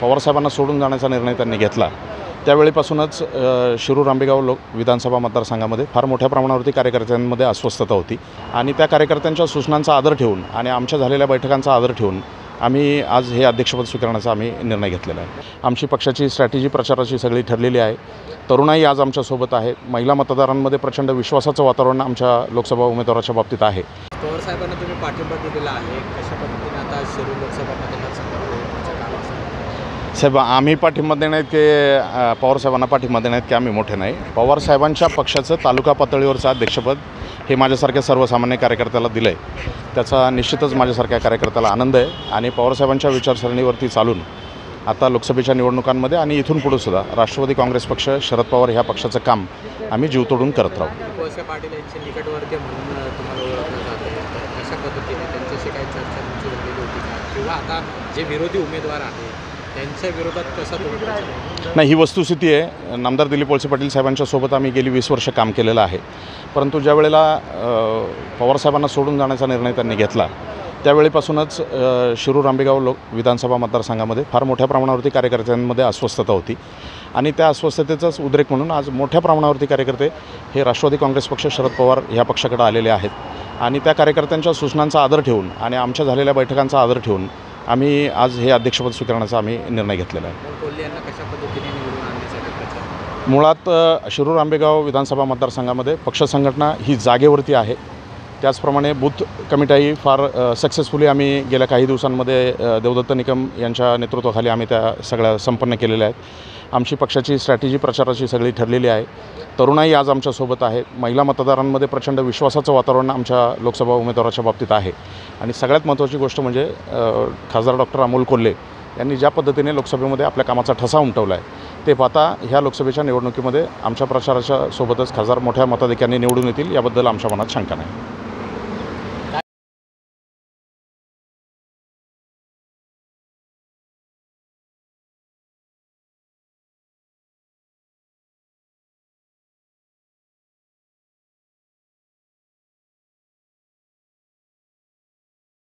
पवारसाहेबांना सोडून जाण्याचा निर्णय त्यांनी घेतला त्यावेळीपासूनच शिरूर आंबेगाव विधानसभा मतदारसंघामध्ये फार मोठ्या प्रमाणावरती कार्यकर्त्यांमध्ये अस्वस्थता होती आणि त्या कार्यकर्त्यांच्या सूचनांचा आदर ठेवून आणि आमच्या झालेल्या बैठकांचा आदर ठेवून आम्ही आज हे अध्यक्षपद स्वीकारण्याचा आम्ही निर्णय घेतलेला आहे। आमची पक्षाची स्ट्रॅटेजी प्रचाराची सगळी ठरलेली आहे। तरुणाई आज आमच्यासोबत आहेत। महिला मतदारांमध्ये प्रचंड विश्वासाचं वातावरण आमच्या लोकसभा उमेदवाराच्या बाबतीत आहे। पवार साहेबांना तुम्ही पाठिंबा दिलेला आहे, कशा पद्धतीने आता शिरूर लोकसभा मतदारसंघामध्ये तुमचं काम असणार? साहेब, आम्ही पाठिंबा देण्यात की पवारसाहेबांना पाठिंबा देण्यात की आम्ही मोठे नाही। पवारसाहेबांच्या पक्षाचं तालुका पातळीवरचं अध्यक्षपद हे माझ्यासारख्या सर्वसामान्य कार्यकर्त्याला दिलं आहे, त्याचा निश्चितच माझ्यासारख्या कार्यकर्त्याला आनंद आहे आणि पवारसाहेबांच्या विचारसरणीवरती चालून आता लोकसभेच्या निवडणुकांमध्ये आणि इथून पुढे सुद्धा राष्ट्रवादी काँग्रेस पक्ष, शरद पवार ह्या पक्षाचं काम आम्ही जीव तोडून करत राहू। वळसे पाटील यांचे निकटवर्तीय म्हणून तुम्हाला ओळखलं जात आहे, तर कशा पद्धतीने त्यांच्याशी काही चर्चा तुमची झालेली होती का, किंवा आता जे विरोधी उमेदवार आहेत त्यांच्या विरोधात कसा तुम्ही? नाही, ही वस्तुस्थिती आहे। नामदार दिलीप वळसे पाटील साहेबांच्या सोबत आम्ही गेली 20 वर्ष काम केलेलं आहे, परंतु ज्या वेळेला पवारसाहेबांना सोडून जाण्याचा निर्णय त्यांनी घेतला त्यावेळीपासूनच शिरूर आंबेगाव विधानसभा मतदारसंघामध्ये फार मोठ्या प्रमाणावरती कार्यकर्त्यांमध्ये अस्वस्थता होती आणि त्या अस्वस्थतेचाच उद्रेक म्हणून आज मोठ्या प्रमाणावरती कार्यकर्ते हे राष्ट्रवादी काँग्रेस पक्ष, शरद पवार ह्या पक्षाकडे आलेले आहेत आणि त्या कार्यकर्त्यांच्या सूचनांचा आदर ठेवून आणि आमच्या झालेल्या बैठकांचा आदर ठेवून आम्ही आज हे अध्यक्षपद स्वीकारण्याचा आम्ही निर्णय घेतलेला आहे। कोल्हे यांना कशा पद्धतीने निवडून आणण्यासाठी प्रचार? मुळात शिरूर आंबेगाव विधानसभा मतदारसंघामध्ये पक्ष संघटना ही जागेवरती आहे, त्याचप्रमाणे बूथ कमिट्याही फार सक्सेसफुली आम्ही गेल्या काही दिवसांमध्ये देवदत्त निकम यांच्या नेतृत्वाखाली आम्ही त्या सगळ्या संपन्न केलेल्या आहेत। आमची पक्षाची स्ट्रॅटेजी प्रचाराची सगळी ठरलेली आहे। तरुणाई आज आमच्यासोबत आहेत। महिला मतदारांमध्ये प्रचंड विश्वासाचं वातावरण आमच्या लोकसभा उमेदवाराच्या बाबतीत आहे आणि सगळ्यात महत्त्वाची गोष्ट म्हणजे खासदार डॉक्टर अमोल कोल्हे यांनी ज्या पद्धतीने लोकसभेमध्ये आपल्या कामाचा ठसा उमटवला आहे ते पाहता ह्या लोकसभेच्या निवडणुकीमध्ये आमच्या प्रचाराच्या सोबतच खासदार मोठ्या मताधिक्यांनी निवडून येतील याबद्दल आमच्या मनात शंका नाही।